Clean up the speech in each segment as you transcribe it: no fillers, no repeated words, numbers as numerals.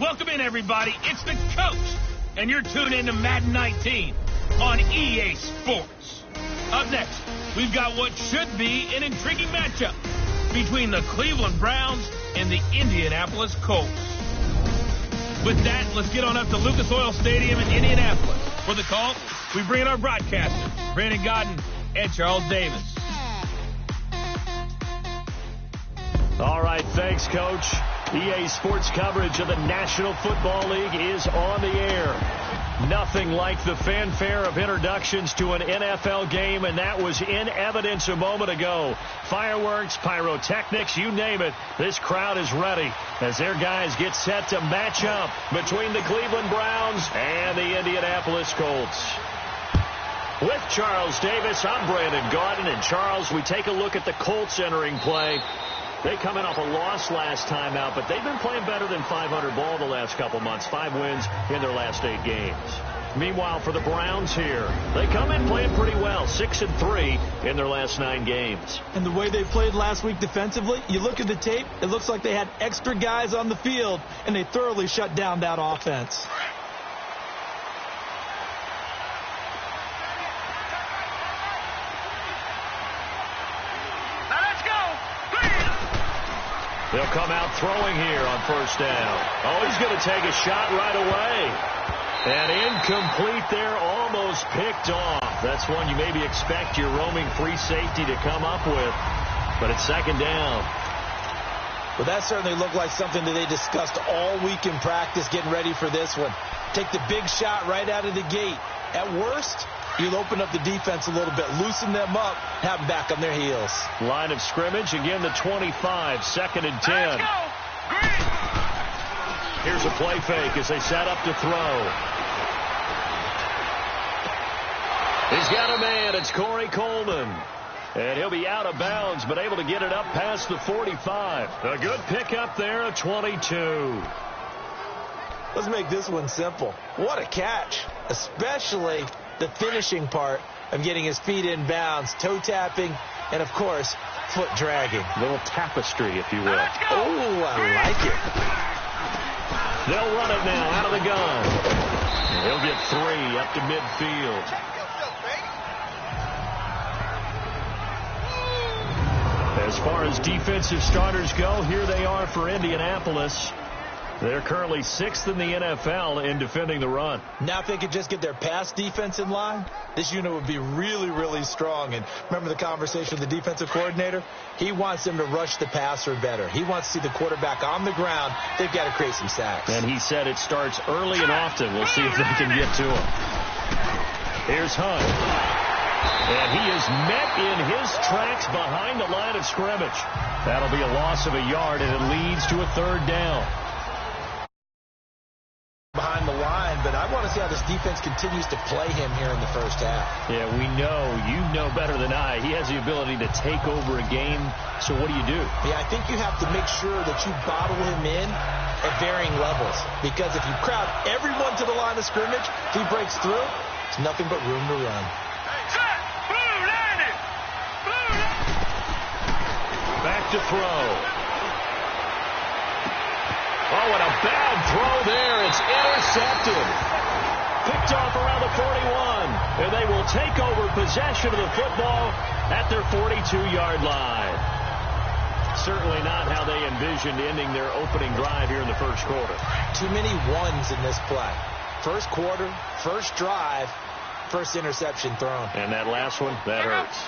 Welcome in, everybody. It's the coach, and you're tuned in to Madden 19 on EA Sports. Up next, we've got what should be an intriguing matchup between the Cleveland Browns and the Indianapolis Colts. With that, let's get on up to Lucas Oil Stadium in Indianapolis. For the call, we bring in our broadcasters, Brandon Godden and Charles Davis. All right, thanks, Coach. EA Sports coverage of the National Football League is on the air. Nothing like the fanfare of introductions to an NFL game, and that was in evidence a moment ago. Fireworks, pyrotechnics, you name it. This crowd is ready as their guys get set to match up between the Cleveland Browns and the Indianapolis Colts. With Charles Davis, I'm Brandon Godden. And Charles, we take a look at the Colts entering play. They come in off a loss last time out, but they've been playing better than 500 ball the last couple months. 5 wins in their last 8 games. Meanwhile, for the Browns here, they come in playing pretty well. 6-3 in their last 9 games. And the way they played last week defensively, you look at the tape, it looks like they had extra guys on the field, and they thoroughly shut down that offense. They'll come out throwing here on first down. Oh, he's going to take a shot right away. And incomplete there, almost picked off. That's one you maybe expect your roaming free safety to come up with. But it's second down. Well, that certainly looked like something that they discussed all week in practice getting ready for this one. Take the big shot right out of the gate. At worst, you'll open up the defense a little bit, loosen them up, have them back on their heels. Line of scrimmage, again the 25, 2nd and 10. Here's a play fake as they set up to throw. He's got a man, it's Corey Coleman. And he'll be out of bounds, but able to get it up past the 45. A good pickup there at 22. Let's make this one simple. What a catch, especially the finishing part of getting his feet in bounds, toe tapping, and of course, foot dragging. A little tapestry, if you will. Oh, I like it. They'll run it now out of the gun. He'll get 3 up to midfield. As far as defensive starters go, here they are for Indianapolis. They're currently 6th in the NFL in defending the run. Now if they could just get their pass defense in line, this unit would be really, really strong. And remember the conversation with the defensive coordinator? He wants them to rush the passer better. He wants to see the quarterback on the ground. They've got to create some sacks. And he said it starts early and often. We'll see if they can get to him. Here's Hunt. And he is met in his tracks behind the line of scrimmage. That'll be a loss of a yard, and it leads to a 3rd down. Behind the line, but I want to see how this defense continues to play him here in the first half. Yeah, we know, you know better than I, he has the ability to take over a game. So what do? Yeah, I think you have to make sure that you bottle him in at varying levels, because if you crowd everyone to the line of scrimmage, if he breaks through, it's nothing but room to run. Back to throw. Oh, and a bad throw there. It's intercepted. Picked off around the 41. And they will take over possession of the football at their 42-yard line. Certainly not how they envisioned ending their opening drive here in the first quarter. Too many ones in this play. First quarter, first drive, first interception thrown. And that last one, that hurts.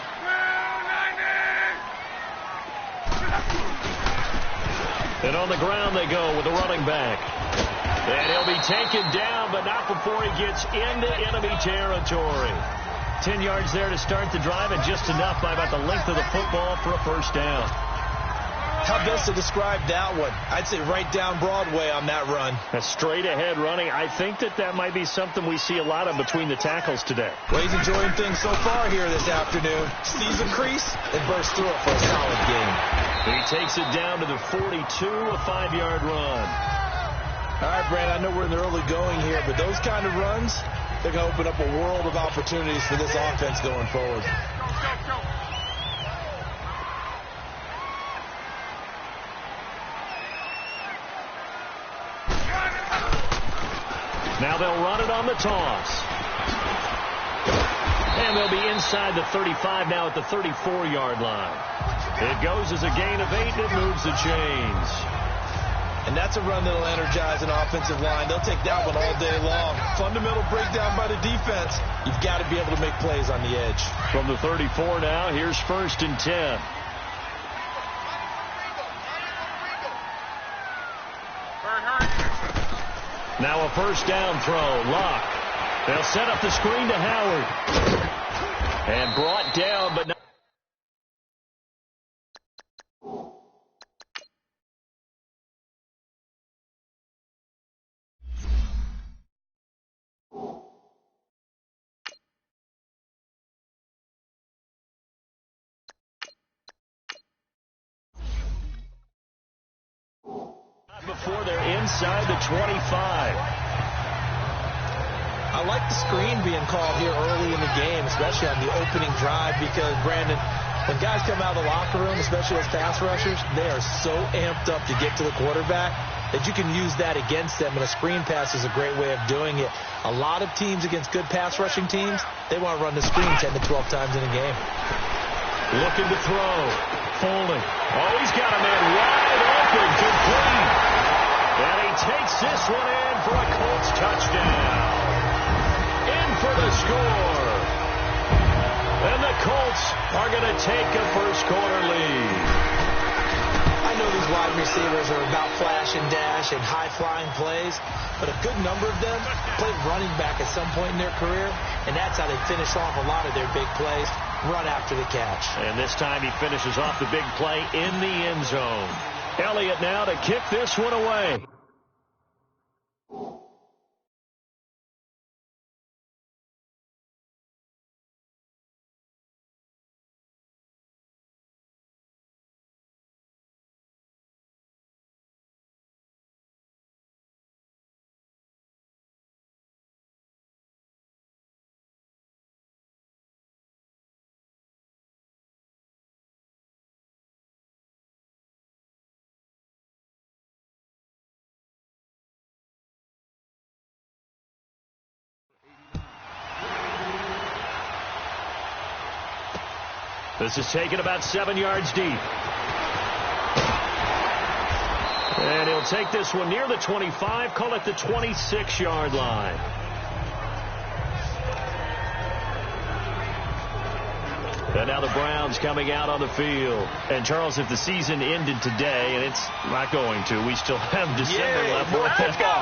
And on the ground they go with the running back. And he'll be taken down, but not before he gets into enemy territory. 10 yards there to start the drive, and just enough by about the length of the football for a first down. How best to describe that one? I'd say right down Broadway on that run. A straight-ahead running. I think that might be something we see a lot of between the tackles today. Well, he's enjoying things so far here this afternoon. Sees a crease and bursts through it for a solid game. He takes it down to the 42, a 5-yard run. All right, Brad, I know we're in the early going here, but those kind of runs, they're going to open up a world of opportunities for this offense going forward. Now they'll run it on the toss. And they'll be inside the 35 now at the 34-yard line. It goes as a gain of 8. It moves the chains. And that's a run that'll energize an offensive line. They'll take that one all day long. Fundamental breakdown by the defense. You've got to be able to make plays on the edge. From the 34 now, here's 1st and 10. Now a first down throw. Locke. They'll set up the screen to Howard. And brought down, but not. Before they're inside the 25. I like the screen being called here early in the game, especially on the opening drive, because, Brandon, when guys come out of the locker room, especially as pass rushers, they are so amped up to get to the quarterback that you can use that against them, and a screen pass is a great way of doing it. A lot of teams against good pass rushing teams, they want to run the screen 10 to 12 times in a game. Looking to throw. Foley. Oh, he's got a man wide open, complete. And he takes this one in for a Colts touchdown. In for the score. And the Colts are going to take a first-quarter lead. I know these wide receivers are about flash and dash and high-flying plays, but a good number of them played running back at some point in their career, and that's how they finish off a lot of their big plays, run after the catch. And this time he finishes off the big play in the end zone. Elliott now to kick this one away. This is taken about 7 yards deep. And he'll take this one near the 25, call it the 26-yard line. And now the Browns coming out on the field. And, Charles, if the season ended today, and it's not going to, we still have December left.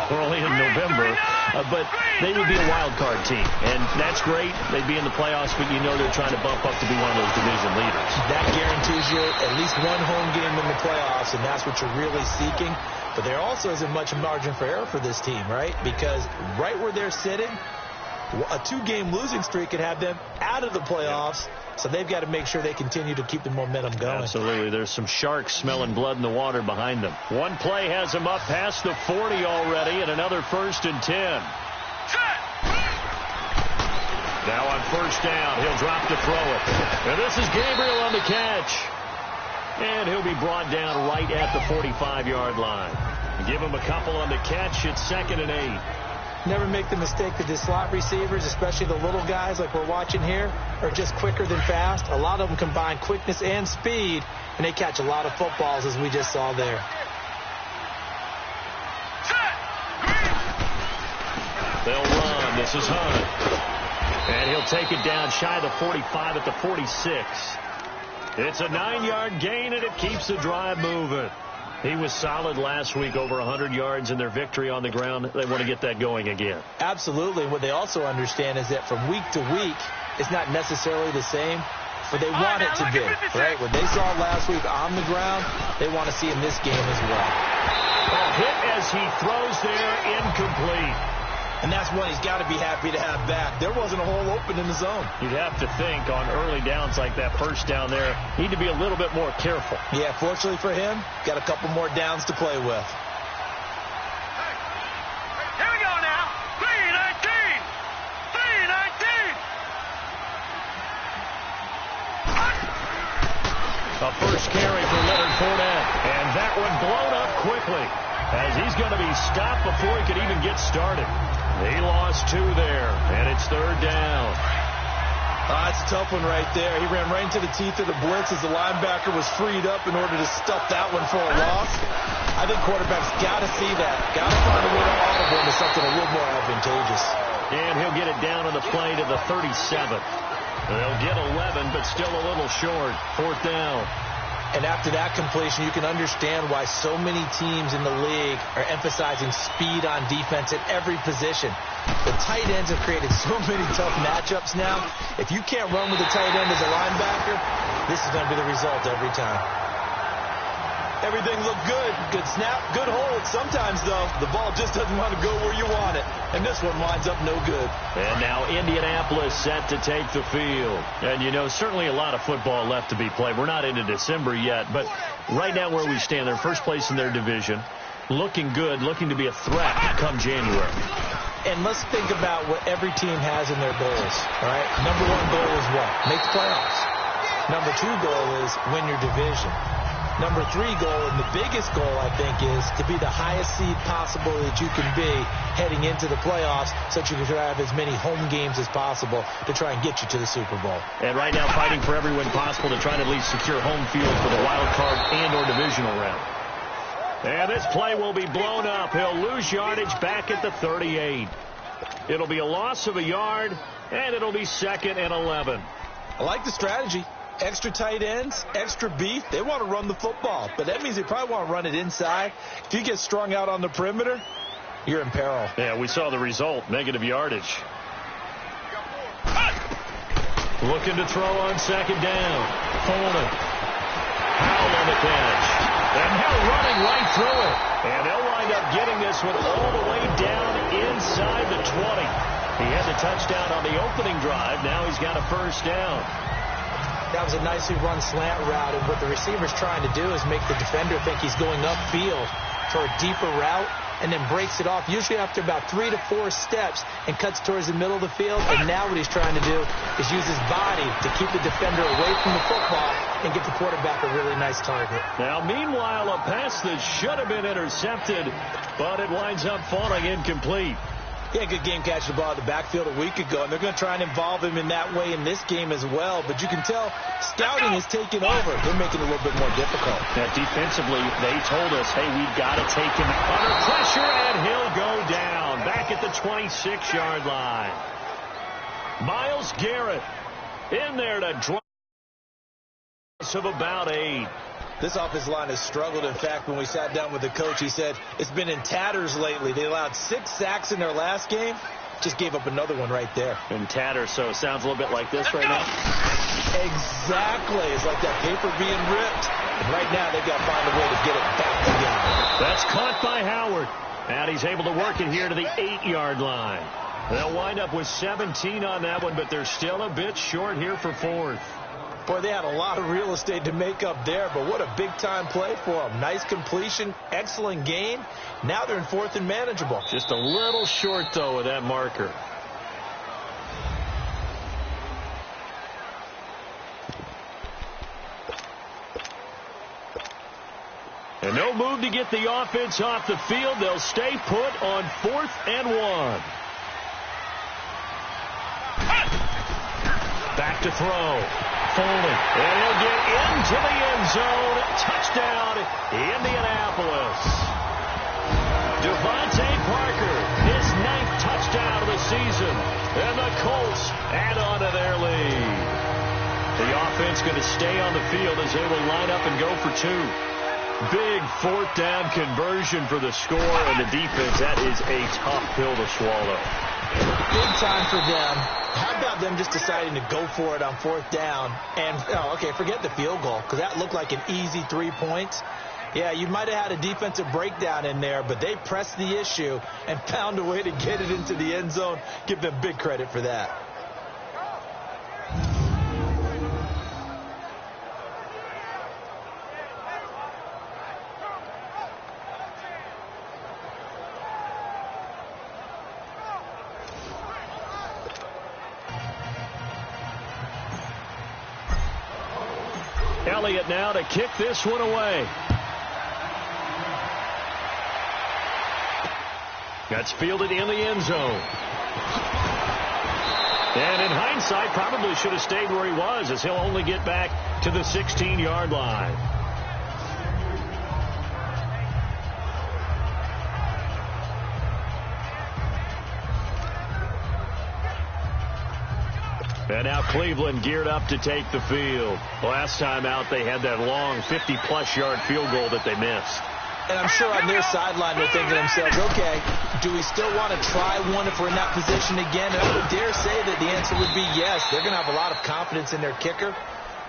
We're only in November. But they would be a wild card team. And that's great. They'd be in the playoffs, but you know they're trying to bump up to be one of those division leaders. That guarantees you at least one home game in the playoffs, and that's what you're really seeking. But there also isn't much margin for error for this team, right? Because right where they're sitting, a 2-game losing streak could have them out of the playoffs. So they've got to make sure they continue to keep the momentum going. Absolutely. There's some sharks smelling blood in the water behind them. One play has them up past the 40 already, and another 1st and 10. Now on first down, he'll drop to throw it. And this is Gabriel on the catch. And he'll be brought down right at the 45-yard line. Give him a couple on the catch. It's 2nd and 8. Never make the mistake that the slot receivers, especially the little guys like we're watching here, are just quicker than fast. A lot of them combine quickness and speed, and they catch a lot of footballs, as we just saw there. They'll run. This is Hunt. And he'll take it down shy of the 45 at the 46. It's a 9-yard gain, and it keeps the drive moving. He was solid last week, over 100 yards in their victory on the ground. They want to get that going again. Absolutely. What they also understand is that from week to week, it's not necessarily the same, but they want it to be, right? What they saw last week on the ground, they want to see in this game as well. A hit as he throws there, incomplete. And that's what he's got to be happy to have back. There wasn't a hole open in the zone. You'd have to think on early downs like that first down there, need to be a little bit more careful. Yeah, fortunately for him, got a couple more downs to play with. Here we go now. 3-19. 3-19. A first carry for Leonard Fournette. And that one blown up quickly as he's going to be stopped before he could even get started. He lost 2 there, and it's 3rd down. That's a tough one right there. He ran right into the teeth of the blitz as the linebacker was freed up in order to stuff that one for a loss. I think quarterbacks got to see that. Got to find a way to audible into something a little more advantageous. And he'll get it down on the play to the 37. They'll get 11, but still a little short. 4th down. And after that completion, you can understand why so many teams in the league are emphasizing speed on defense at every position. The tight ends have created so many tough matchups now. If you can't run with the tight end as a linebacker, this is going to be the result every time. Everything looked good. Good snap, good hold. Sometimes, though, the ball just doesn't want to go where you want it. And this one winds up no good. And now Indianapolis set to take the field. And, you know, certainly a lot of football left to be played. We're not into December yet, but right now where we stand, they're first place in their division. Looking good, looking to be a threat come January. And let's think about what every team has in their goals, all right? Number 1 goal is what? Make the playoffs. Number 2 goal is win your division. Number 3 goal, and the biggest goal, I think, is to be the highest seed possible that you can be heading into the playoffs so that you can have as many home games as possible to try and get you to the Super Bowl. And right now fighting for every win possible to try to at least secure home field for the wild card and or divisional round. And this play will be blown up. He'll lose yardage back at the 38. It'll be a loss of a yard, and it'll be 2nd and 11. I like the strategy. Extra tight ends, extra beef. They want to run the football, but that means they probably want to run it inside. If you get strung out on the perimeter, you're in peril. Yeah, we saw the result, negative yardage. Looking to throw on 2nd down. Coleman. Powell on the catch. And Hill running right through it. And they'll wind up getting this one all the way down inside the 20. He had the touchdown on the opening drive. Now he's got a 1st down. That was a nicely run slant route, and what the receiver's trying to do is make the defender think he's going upfield for a deeper route, and then breaks it off, usually after about 3 to 4 steps, and cuts towards the middle of the field. And now what he's trying to do is use his body to keep the defender away from the football and get the quarterback a really nice target. Now, meanwhile, a pass that should have been intercepted, but it winds up falling incomplete. He had a good game catching the ball at the backfield a week ago, and they're going to try and involve him in that way in this game as well. But you can tell scouting is taking over. They're making it a little bit more difficult. Now, defensively, they told us, hey, we've got to take him under pressure, and he'll go down back at the 26-yard line. Myles Garrett in there to drop of about 8. This offensive line has struggled. In fact, when we sat down with the coach, he said it's been in tatters lately. They allowed 6 sacks in their last game. Just gave up another one right there. In tatters, so it sounds a little bit like this right now. Exactly. It's like that paper being ripped. And right now, they've got to find a way to get it back together. That's caught by Howard. And he's able to work it here to the 8-yard line. They'll wind up with 17 on that one, but they're still a bit short here for 4th. Boy, they had a lot of real estate to make up there, but what a big-time play for them. Nice completion, excellent gain. Now they're in 4th and manageable. Just a little short, though, with that marker. And no move to get the offense off the field. They'll stay put on 4th and 1. Back to throw. Folding. And he'll get into the end zone. Touchdown, Indianapolis. Devontae Parker, his 9th touchdown of the season. And the Colts add on to their lead. The offense going to stay on the field as they will line up and go for 2. Big 4th down conversion for the score, and the defense, that is a tough pill to swallow. Big time for them. How about them just deciding to go for it on 4th down? And, okay, forget the field goal, because that looked like an easy 3 points. Yeah, you might have had a defensive breakdown in there, but they pressed the issue and found a way to get it into the end zone. Give them big credit for that. Elliott now to kick this one away. That's fielded in the end zone. And in hindsight, probably should have stayed where he was, as he'll only get back to the 16-yard line. And now Cleveland geared up to take the field. Last time out, they had that long 50-plus yard field goal that they missed. And I'm sure on their sideline they're thinking to themselves, okay, do we still want to try one if we're in that position again? And I would dare say that the answer would be yes. They're going to have a lot of confidence in their kicker.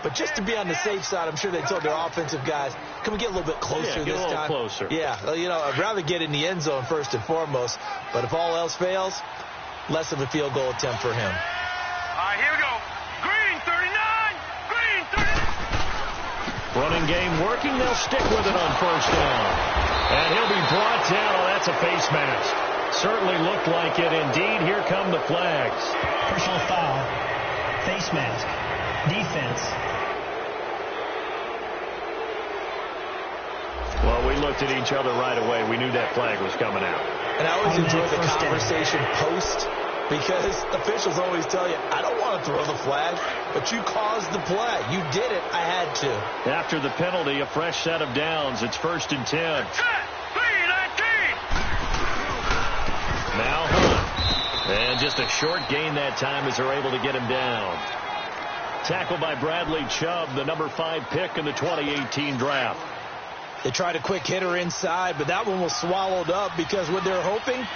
But just to be on the safe side, I'm sure they told their offensive guys, can we get a little bit closer this time? Get a little closer. Yeah, well, you know, I'd rather get in the end zone first and foremost. But if all else fails, less of a field goal attempt for him. All right, here we go. Green 39. Green 39. Running game working. They'll stick with it on first down. And he'll be brought down. Oh, that's a face mask. Certainly looked like it. Indeed, here come the flags. Personal foul. Face mask. Defense. Well, we looked at each other right away. We knew that flag was coming out. And I always enjoy the conversation post, because officials always tell you, I don't want to throw the flag, but you caused the play. You did it. I had to. After the penalty, a fresh set of downs. It's 1st and 10. Now Hunt. And just a short gain that time as they're able to get him down. Tackled by Bradley Chubb, the number 5 pick in the 2018 draft. They tried a quick hitter inside, but that one was swallowed up because what they're hoping,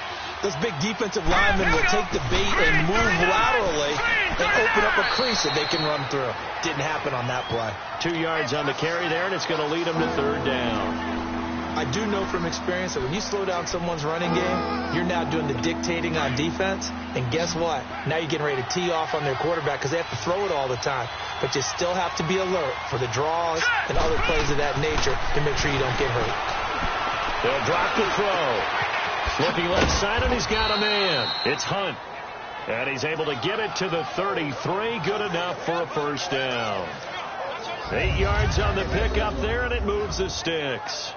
this big defensive lineman will take the bait and move laterally and open up a crease that they can run through. Didn't happen on that play. 2 yards on the carry there, and it's going to lead them to 3rd down. I do know from experience that when you slow down someone's running game, you're now doing the dictating on defense. And guess what? Now you're getting ready to tee off on their quarterback because they have to throw it all the time. But you still have to be alert for the draws and other plays of that nature to make sure you don't get hurt. They'll drop the throw. Looking left side, and he's got a man. It's Hunt. And he's able to get it to the 33. Good enough for a first down. 8 yards on the pickup there, and it moves the sticks.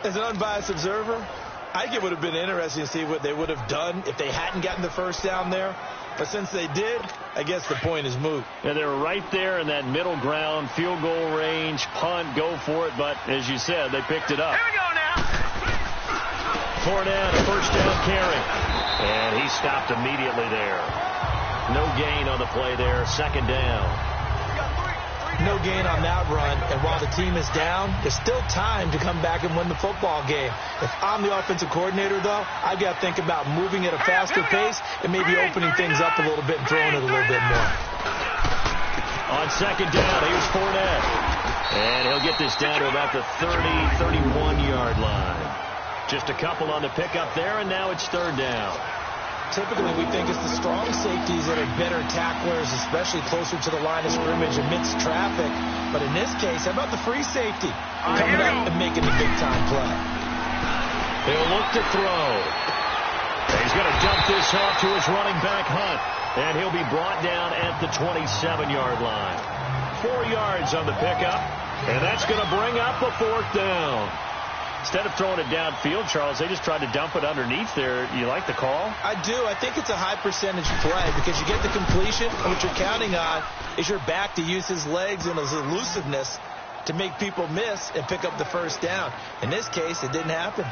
As an unbiased observer, I think it would have been interesting to see what they would have done if they hadn't gotten the first down there. But since they did, I guess the point is moot. Yeah, they were right there in that middle ground, field goal range, punt, go for it. But as you said, they picked it up. Here we go now. Fournette, a first down carry. And he stopped immediately there. No gain on the play there. 2nd down. No gain on that run, and while the team is down, there's still time to come back and win the football game. If I'm the offensive coordinator, though, I've got to think about moving at a faster pace and maybe opening things up a little bit and throwing it a little bit more. On 2nd down, here's Fournette. And he'll get this down to about the 30, 31-yard line. Just a couple on the pickup there, and now it's 3rd down. Typically, we think it's the strong safeties that are better tacklers, especially closer to the line of scrimmage amidst traffic. But in this case, how about the free safety coming up and making the big-time play? He'll look to throw. He's going to dump this off to his running back, Hunt. And he'll be brought down at the 27-yard line. 4 yards on the pickup. And that's going to bring up a 4th down. Instead of throwing it downfield, Charles, they just tried to dump it underneath there. You like the call? I do. I think it's a high-percentage play because you get the completion, and what you're counting on is your back to use his legs and his elusiveness to make people miss and pick up the first down. In this case, it didn't happen.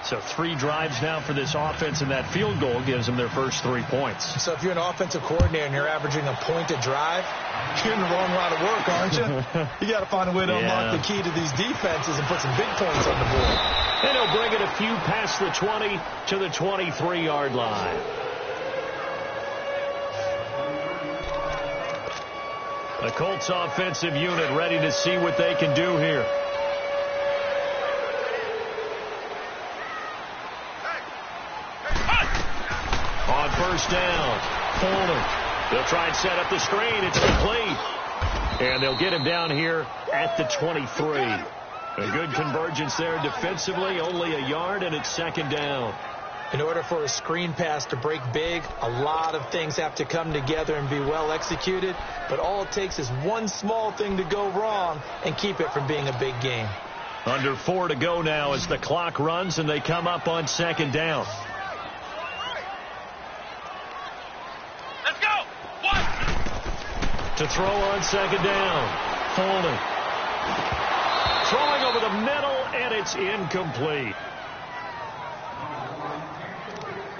So 3 drives now for this offense, and that field goal gives them their first 3 points. So if you're an offensive coordinator and you're averaging a point a drive, you're in the wrong line of work, aren't you? You got to find a way to unlock the key to these defenses and put some big points on the board. And he'll bring it a few past the 20 to the 23-yard line. The Colts offensive unit ready to see what they can do here. On first down, Fuller. They'll try and set up the screen. It's complete. And they'll get him down here at the 23. A good convergence there defensively, only a yard, and it's 2nd down. In order for a screen pass to break big, a lot of things have to come together and be well executed. But all it takes is one small thing to go wrong and keep it from being a big game. Under 4 to go now as the clock runs and they come up on 2nd down. To throw on second down. Holding. Throwing over the middle, and it's incomplete.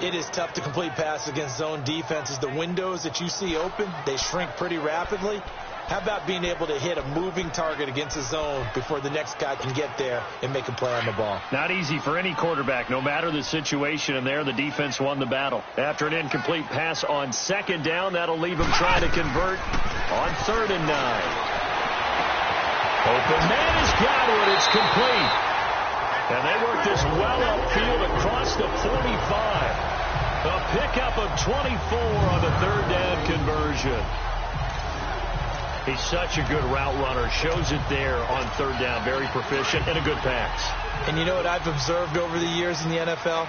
It is tough to complete passes against zone defenses. The windows that you see open, they shrink pretty rapidly. How about being able to hit a moving target against a zone before the next guy can get there and make a play on the ball? Not easy for any quarterback, no matter the situation, and there the defense won the battle. After an incomplete pass on second down, that'll leave him trying to convert on 3rd and 9. Open man has got it. It's complete. And they work this well upfield across the 45. A pickup of 24 on the 3rd down conversion. He's such a good route runner. Shows it there on 3rd down. Very proficient and a good pass. And you know what I've observed over the years in the NFL?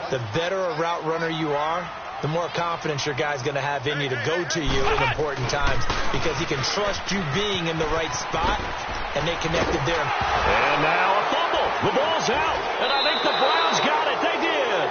The better a route runner you are, the more confidence your guy's going to have in you to go to you in important times because he can trust you being in the right spot, and they connected there. And now a fumble. The ball's out, and I think the Browns got it. They did.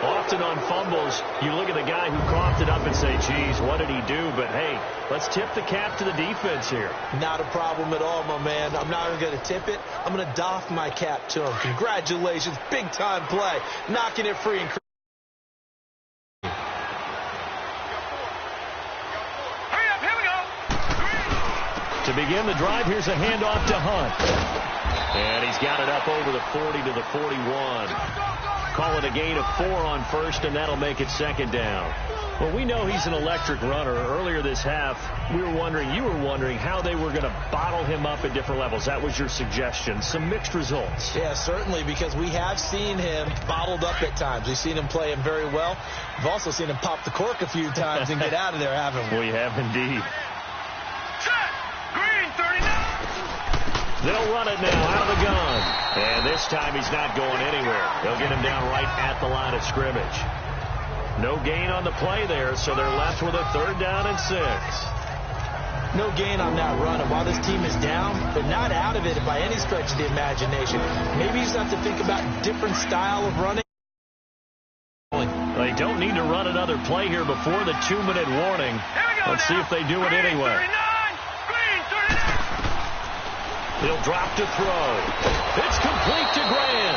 Often on fumbles, you look at the guy who coughed it up and say, geez, what did he do? But, hey, let's tip the cap to the defense here. Not a problem at all, my man. I'm not even going to tip it. I'm going to doff my cap to him. Congratulations. Big-time play. Knocking it free and to begin the drive, here's a handoff to Hunt. And he's got it up over the 40 to the 41. Call it a gain of 4 on 1st, and that'll make it 2nd down. Well, we know he's an electric runner. Earlier this half, you were wondering how they were going to bottle him up at different levels. That was your suggestion. Some mixed results. Yeah, certainly, because we have seen him bottled up at times. We've seen him play him very well. We've also seen him pop the cork a few times and get out of there, haven't we? We have indeed. Green 39. They'll run it now out of the gun. And this time he's not going anywhere. They'll get him down right at the line of scrimmage. No gain on the play there, so they're left with a 3rd down and 6. No gain on that run. And while this team is down, they're not out of it by any stretch of the imagination. Maybe you just have to think about different style of running. They don't need to run another play here before the 2-minute warning. Let's see if they do it anyway. He'll drop to throw. It's complete to Grant.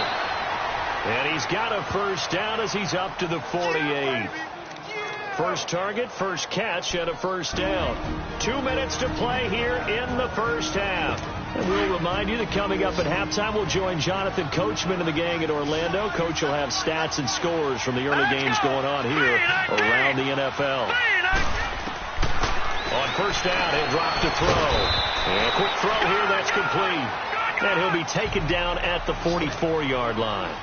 And he's got a 1st down as he's up to the 48. First target, first catch, and a 1st down. 2 minutes to play here in the 1st half. And we'll remind you that coming up at halftime, we'll join Jonathan Coachman and the gang in Orlando. Coach will have stats and scores from the early games going on here around the NFL. On 1st down, he'll drop to throw. And a quick throw here, that's complete. And he'll be taken down at the 44-yard line.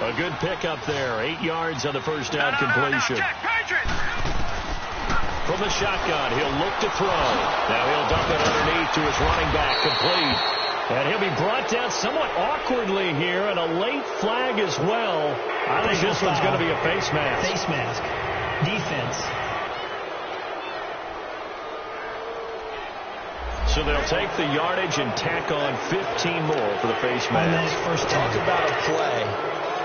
A good pickup there. 8 yards on the 1st down completion. From the shotgun, he'll look to throw. Now he'll dump it underneath to his running back, complete. And he'll be brought down somewhat awkwardly here, and a late flag as well. I think this one's going to be a face mask. Face mask. Defense. So they'll take the yardage and tack on 15 more for the face mask. First talk about a play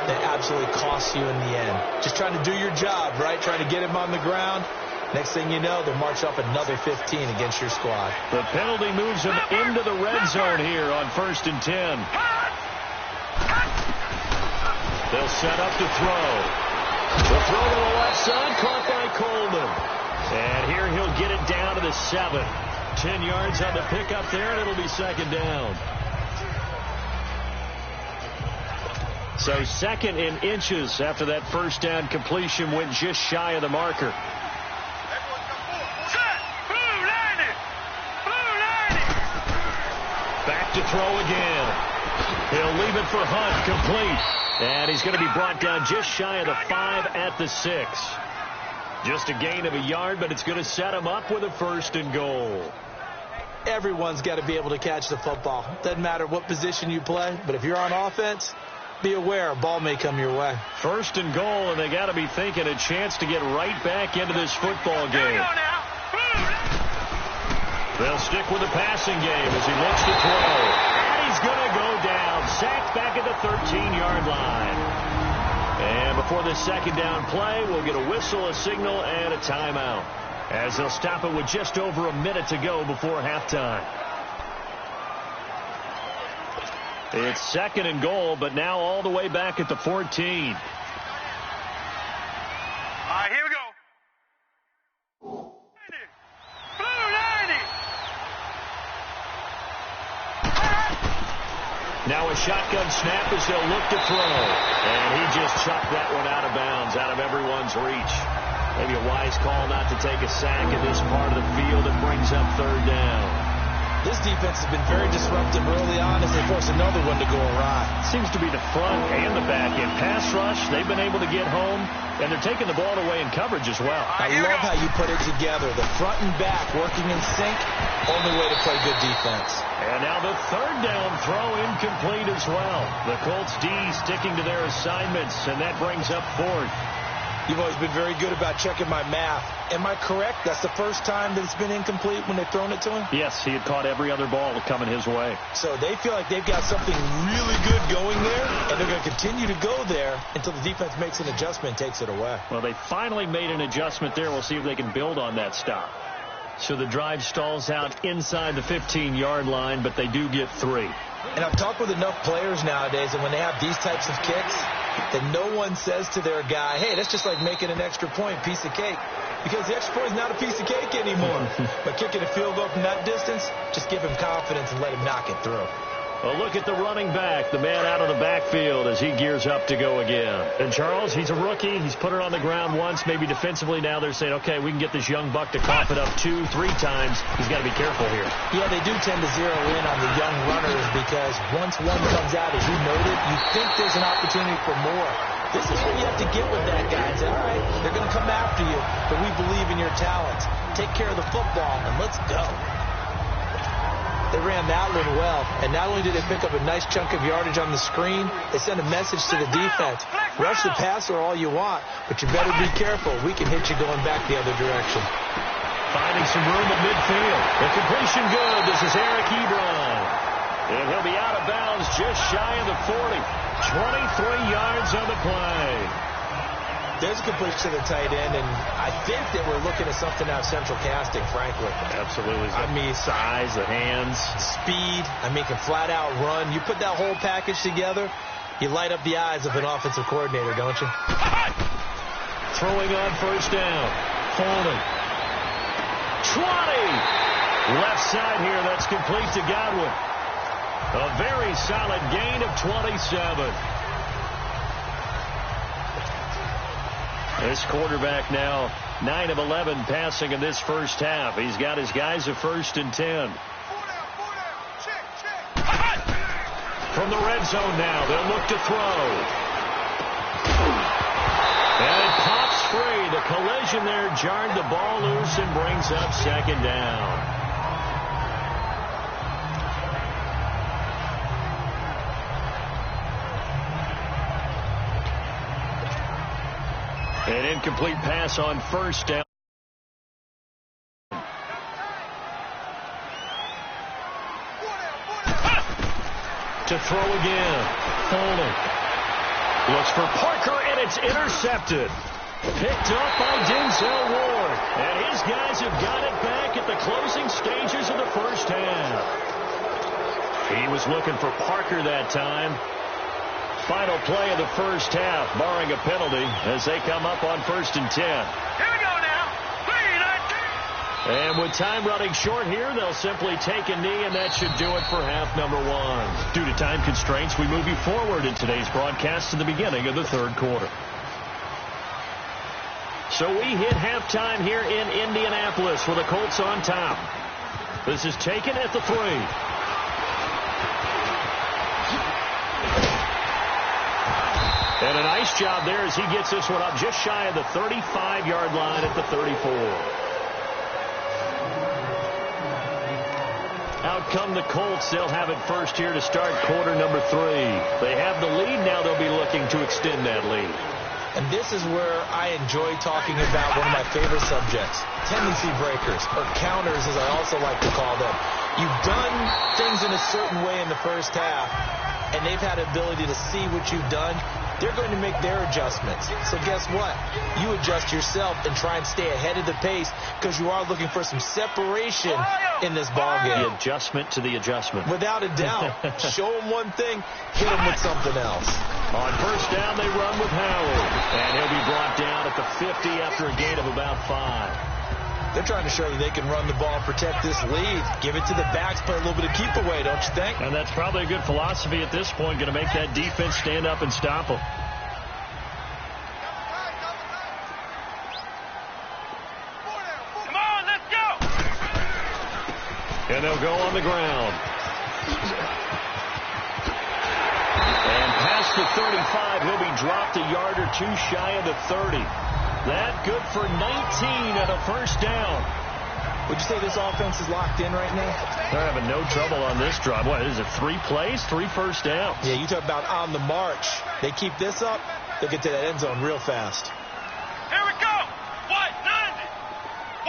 that absolutely costs you in the end. Just trying to do your job, right? Trying to get him on the ground. Next thing you know, they'll march up another 15 against your squad. The penalty moves them into the red zone here on 1st and 10. They'll set up to throw. The throw to the left side, caught by Coleman. And here he'll get it down to the 7. 10 yards on the pickup there, and it'll be 2nd down. So 2nd in inches after that 1st down completion went just shy of the marker. Back to throw again. He'll leave it for Hunt, complete. And he's going to be brought down just shy of the 5 at the 6. Just a gain of a yard, but it's going to set him up with a 1st and goal. Everyone's got to be able to catch the football. Doesn't matter what position you play, but if you're on offense, be aware a ball may come your way. 1st and goal, and they got to be thinking a chance to get right back into this football game. They'll stick with the passing game as he looks to throw. And he's going to go down. Sacked back at the 13-yard line. And before the second down play, we'll get a whistle, a signal, and a timeout, as they'll stop it with just over a minute to go before halftime. It's second and goal, but now all the way back at the 14. All right, here we go. Blue 90. Now a shotgun snap as they'll look to throw. And he just chucked that one out of bounds, out of everyone's reach. Maybe a wise call not to take a sack in this part of the field that brings up third down. This defense has been very disruptive early on as they force another one to go awry. Seems to be the front and the back end. Pass rush, they've been able to get home, and they're taking the ball away in coverage as well. I love how you put it together. The front and back working in sync, only way to play good defense. And now the third down throw incomplete as well. The Colts D sticking to their assignments, and that brings up fourth. You've always been very good about checking my math. Am I correct? That's the first time that it's been incomplete when they've thrown it to him? Yes, he had caught every other ball coming his way. So they feel like they've got something really good going there, and they're going to continue to go there until the defense makes an adjustment and takes it away. Well, they finally made an adjustment there. We'll see if they can build on that stop. So the drive stalls out inside the 15-yard line, but they do get 3. And I've talked with enough players nowadays, and when they have these types of kicks, that no one says to their guy, hey, that's just like making an extra point, piece of cake. Because the extra point is not a piece of cake anymore. But kicking a field goal from that distance, just give him confidence and let him knock it through. Well, look at the running back, the man out of the backfield as he gears up to go again. And Charles, he's a rookie. He's put it on the ground once, maybe defensively. Now they're saying, okay, we can get this young buck to cough it up 2-3 times. He's got to be careful here. Yeah, they do tend to zero in on the young runners because once one comes out, as you noted, you think there's an opportunity for more. This is where you have to get with that guy and say, all right, they're going to come after you, but we believe in your talents. Take care of the football, and let's go. They ran that one well, and not only did they pick up a nice chunk of yardage on the screen, they sent a message to the defense. Rush the passer all you want, but you better be careful. We can hit you going back the other direction. Finding some room at midfield. The completion good. This is Eric Ebron. And he'll be out of bounds just shy of the 40. 23 yards on the play. There's a completion to the tight end, and I think that we're looking at something out of central casting, frankly. Absolutely. I mean, size, the hands. Speed. I mean, can flat out run. You put that whole package together, you light up the eyes of an offensive coordinator, don't you? Throwing on first down. Holding. 20. Left side here. That's complete to Godwin. A very solid gain of 27. This quarterback now 9 of 11 passing in this first half. He's got his guys at 1st and 10. From the red zone now, they'll look to throw. And it pops free. The collision there jarred the ball loose and brings up second down. An incomplete pass on first down. To throw again. Holding. Looks for Parker, and it's intercepted. Picked up by Denzel Ward. And his guys have got it back at the closing stages of the first half. He was looking for Parker that time. Final play of the first half, barring a penalty, as they come up on 1st and 10. Here we go now. 3-19. And with time running short here, they'll simply take a knee, and that should do it for half number 1. Due to time constraints, we move you forward in today's broadcast to the beginning of the third quarter. So we hit halftime here in Indianapolis with the Colts on top. This is taken at the 3. And a nice job there as he gets this one up just shy of the 35-yard line at the 34. Out come the Colts. They'll have it first here to start quarter number 3. They have the lead. Now they'll be looking to extend that lead. And this is where I enjoy talking about one of my favorite subjects, tendency breakers, or counters as I also like to call them. You've done things in a certain way in the first half, and they've had the ability to see what you've done they're going to make their adjustments. So guess what? You adjust yourself and try and stay ahead of the pace because you are looking for some separation in this ballgame. The adjustment to the adjustment. Without a doubt. Show them one thing, hit them with something else. On first down, they run with Howard. And he'll be brought down at the 50 after a gain of about 5. They're trying to show you they can run the ball, protect this lead. Give it to the backs, play a little bit of keep away, don't you think? And that's probably a good philosophy at this point, going to make that defense stand up and stop them. Come on, let's go! And they'll go on the ground. And past the 35, he'll be dropped a yard or two shy of the 30. That good for 19 and a first down. Would you say this offense is locked in right now? They're having no trouble on this drive. What is it, 3 plays, 3 first downs? Yeah, you talk about on the march. They keep this up, they'll get to that end zone real fast. Here we go! 190!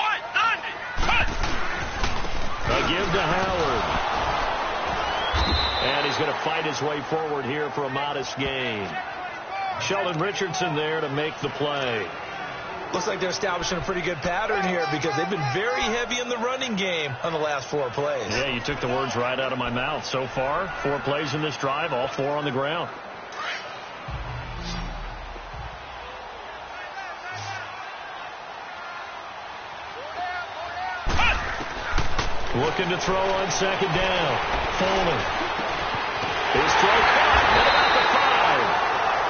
190! Cut! A give to Howard. And he's going to fight his way forward here for a modest gain. Sheldon Richardson there to make the play. Looks like they're establishing a pretty good pattern here because they've been very heavy in the running game on the last 4 plays. Yeah, you took the words right out of my mouth. So far, 4 plays in this drive, all 4 on the ground. Looking to throw on second down. Fuller. His throw caught at about the 5.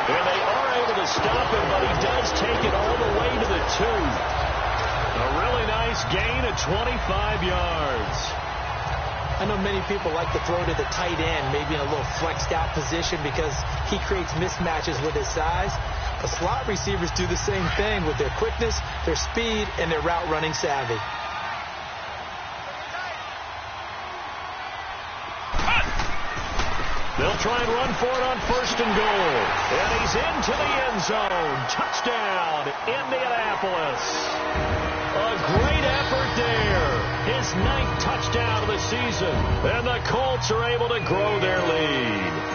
And they are able to stop him, but he does take it all the way to the 2. A really nice gain of 25 yards. I know many people like to throw to the tight end, maybe in a little flexed out position because he creates mismatches with his size. But slot receivers do the same thing with their quickness, their speed, and their route running savvy. They'll try and run for it on first and goal. And he's into the end zone. Touchdown, Indianapolis. A great effort there. His 9th touchdown of the season. And the Colts are able to grow their lead.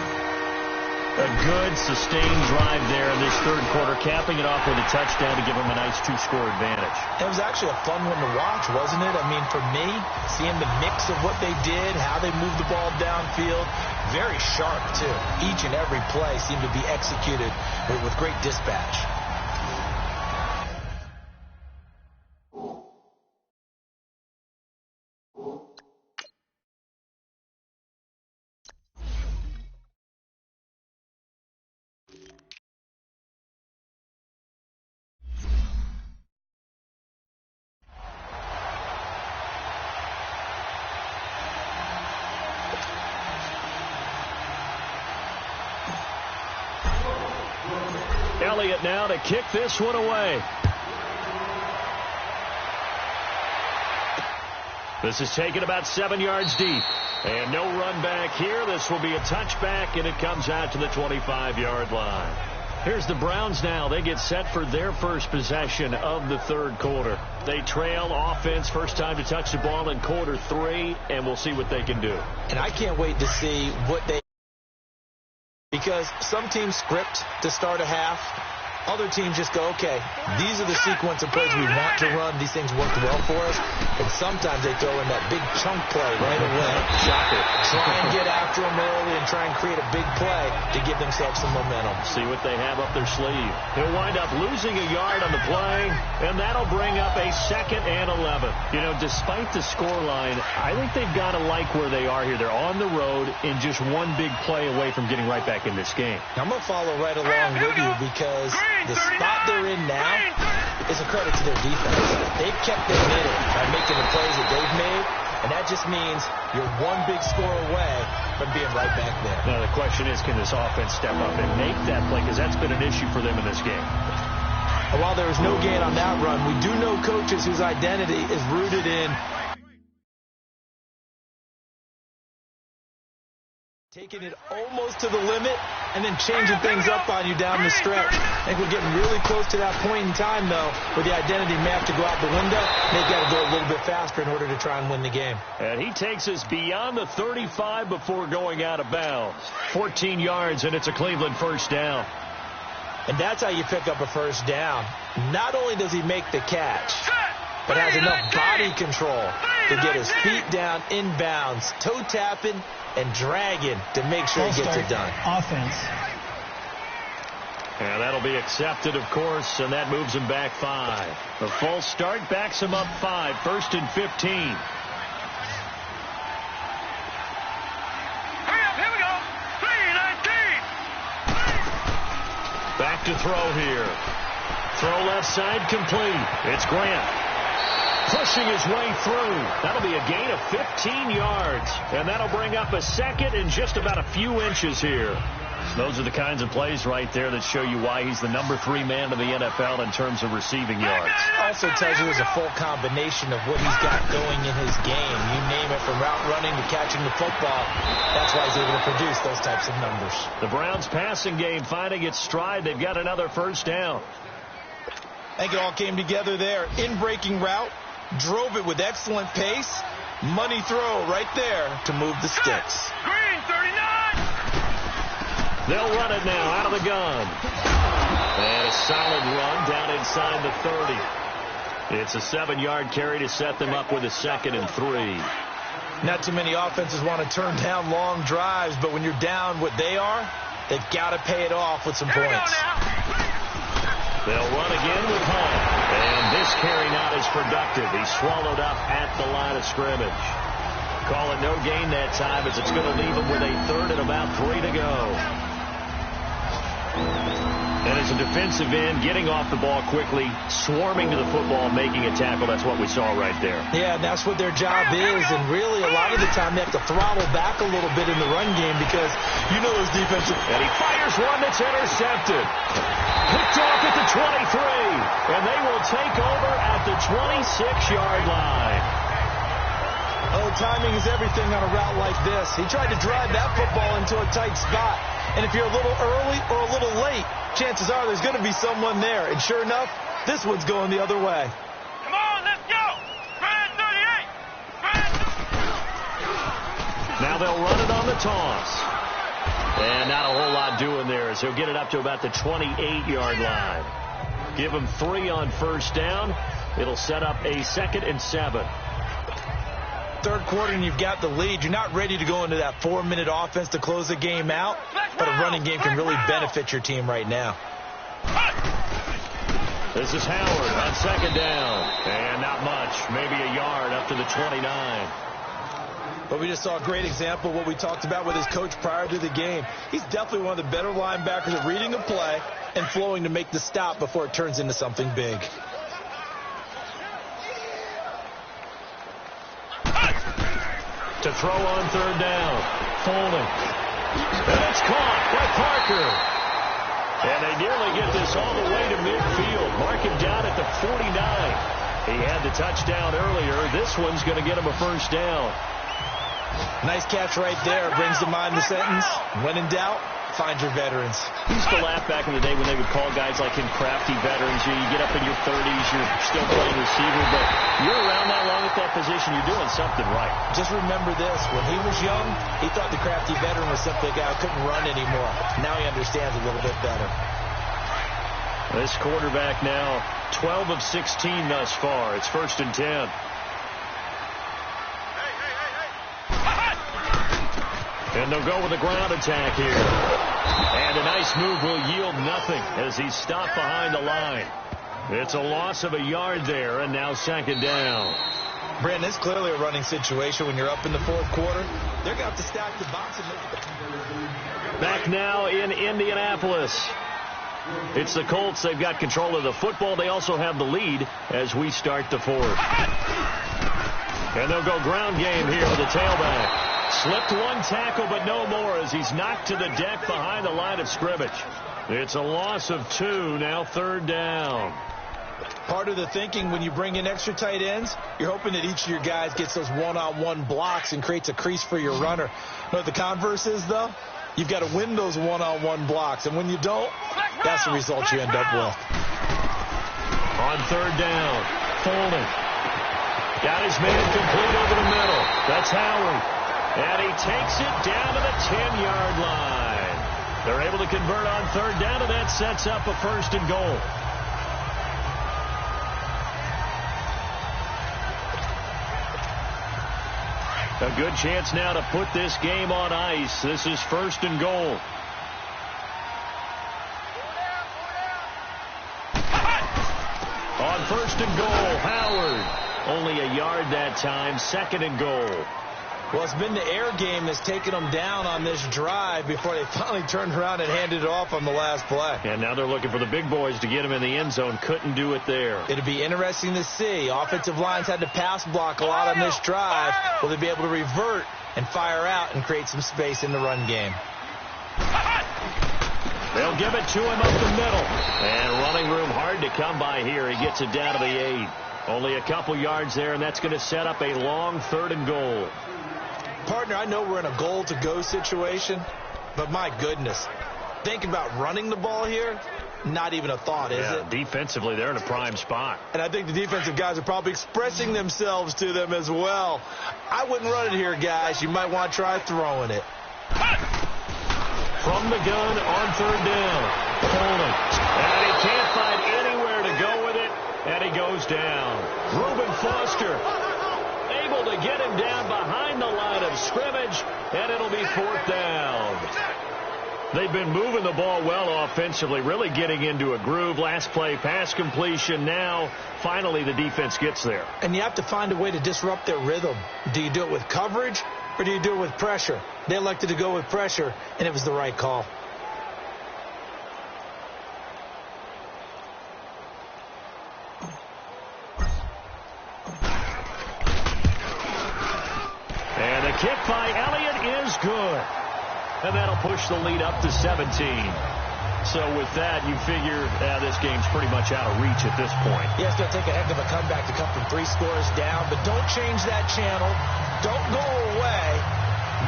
A good, sustained drive there in this third quarter, capping it off with a touchdown to give them a nice 2-score advantage. It was actually a fun one to watch, wasn't it? I mean, for me, seeing the mix of what they did, how they moved the ball downfield, very sharp, too. Each and every play seemed to be executed with great dispatch. Elliott now to kick this one away. This is taken about 7 yards deep. And no run back here. This will be a touchback, and it comes out to the 25-yard line. Here's the Browns now. They get set for their first possession of the third quarter. They trail offense, first time to touch the ball in quarter 3, and we'll see what they can do. And I can't wait to see what they... Because some teams script to start a half. Other teams just go, okay, these are the sequence of plays we want to run. These things worked well for us. And sometimes they throw in that big chunk play right away. Shocker. Try and get after them early and try and create a big play to give themselves some momentum. See what they have up their sleeve. He'll wind up losing a yard on the play, and that'll bring up a 2nd and 11. You know, despite the scoreline, I think they've got to like where they are here. They're on the road and just one big play away from getting right back in this game. I'm going to follow right along with you because the spot they're in now is a credit to their defense. They've kept their middle by making the plays that they've made, and that just means you're one big score away from being right back there. Now, the question is, can this offense step up and make that play? Because that's been an issue for them in this game. And while there was no gain on that run, we do know coaches whose identity is rooted in taking it almost to the limit and then changing things up on you down the stretch. I think we're getting really close to that point in time, though, where the identity may have to go out the window. They've got to go a little bit faster in order to try and win the game. And he takes us beyond the 35 before going out of bounds. 14 yards, and it's a Cleveland first down. And that's how you pick up a first down. Not only does he make the catch, but has enough body control to get his feet down inbounds, toe tapping and dragging to make sure he gets it done. Offense. And that'll be accepted, of course, and that moves him back 5. The false start backs him up 5, 1st and 15. Hurry up, here we go. 3-19. Back to throw here. Throw left side complete. It's Grant. Pushing his way through. That'll be a gain of 15 yards. And that'll bring up a second and just about a few inches here. Those are the kinds of plays right there that show you why he's the number 3 man in the NFL in terms of receiving yards. Also tells you there's a full combination of what he's got going in his game. You name it, from route running to catching the football. That's why he's able to produce those types of numbers. The Browns passing game finding its stride. They've got another first down. I think it all came together there. In-breaking route, drove it with excellent pace. Money throw right there to move the sticks. Green 39. They'll run it now out of the gun. And a solid run down inside the 30. It's a 7-yard carry to set them up with a 2nd and 3. Not too many offenses want to turn down long drives, but when you're down what they are, they've got to pay it off with some points. They'll run again with Hunt. And this carry not as productive. He's swallowed up at the line of scrimmage. Call it no gain that time, as it's going to leave him with a 3rd and about 3 to go. And as a defensive end, getting off the ball quickly, swarming to the football, making a tackle, that's what we saw right there. Yeah, and that's what their job is. And really, a lot of the time, they have to throttle back a little bit in the run game because you know those defensive. And he fires one that's intercepted. Picked off at the 23. And they will take over at the 26-yard line. Oh, timing is everything on a route like this. He tried to drive that football into a tight spot. And if you're a little early or a little late, chances are there's going to be someone there. And sure enough, this one's going the other way. Come on, let's go. Brand 38. Now they'll run it on the toss. And not a whole lot doing there, as he'll get it up to about the 28-yard line. Give him 3 on first down. It'll set up a 2nd and 7. Third quarter and you've got the lead. You're not ready to go into that 4-minute offense to close the game out, but a running game can really benefit your team right now. This is Howard on 2nd down. And not much, maybe a yard up to the 29. But we just saw a great example of what we talked about with his coach prior to the game. He's definitely one of the better linebackers at reading a play and flowing to make the stop before it turns into something big. To throw on 3rd down. Folding. And it's caught by Parker. And they nearly get this all the way to midfield. Mark him down at the 49. He had the touchdown earlier. This one's going to get him a first down. Nice catch right there. Brings to mind the sentence, when in doubt, find your veterans. I used to laugh back in the day when they would call guys like him crafty veterans. You get up in your 30s, you're still playing receiver, but you're around that long at that position, you're doing something right. Just remember this, when he was young, he thought the crafty veteran was simply a guy who couldn't run anymore. Now he understands a little bit better. This quarterback now 12 of 16 thus far. It's 1st and 10. And they'll go with a ground attack here. And a nice move will yield nothing as he's stopped behind the line. It's a loss of a yard there, and now 2nd down. Brandon, it's clearly a running situation when you're up in the 4th quarter. They're going to have to stack the box and make it. Back now in Indianapolis. It's the Colts. They've got control of the football. They also have the lead as we start the 4th. And they'll go ground game here with the tailback. Slipped one tackle, but no more as he's knocked to the deck behind the line of scrimmage. It's a loss of 2, now 3rd down. Part of the thinking when you bring in extra tight ends, you're hoping that each of your guys gets those one-on-one blocks and creates a crease for your runner. You know what the converse is, though? You've got to win those one-on-one blocks, and when you don't, that's the result you end up with. On 3rd down, Folding. Got his man complete over the middle. That's Howard. And he takes it down to the 10-yard line. They're able to convert on third down, and that sets up a 1st and goal. A good chance now to put this game on ice. This is 1st and goal. On 1st and goal, Howard. Only a yard that time. 2nd and goal. Well, it's been the air game that's taken them down on this drive before they finally turned around and handed it off on the last play. And now they're looking for the big boys to get them in the end zone. Couldn't do it there. It'll be interesting to see. Offensive lines had to pass block a lot on this drive. Will they be able to revert and fire out and create some space in the run game? They'll give it to him up the middle. And running room hard to come by here. He gets it down to the 8. Only a couple yards there, and that's going to set up a long 3rd and goal. Partner, I know we're in a goal-to-go situation, but my goodness, think about running the ball here. Not even a thought, is it? Defensively, they're in a prime spot. And I think the defensive guys are probably expressing themselves to them as well. I wouldn't run it here, guys. You might want to try throwing it. From the gun on 3rd down. Holding. And he can't find anywhere to go with it, and he goes down. Reuben Foster able to get him down behind the line of scrimmage, and it'll be 4th down. They've been moving the ball well offensively, really getting into a groove. Last play, pass completion. Now, finally, the defense gets there. And you have to find a way to disrupt their rhythm. Do you do it with coverage, or do you do it with pressure? They elected to go with pressure, and it was the right call. And the kick by Elliott is good. And that'll push the lead up to 17. So with that, you figure this game's pretty much out of reach at this point. Yeah, it's going to take a heck of a comeback to come from 3 scores down, but don't change that channel. Don't go away.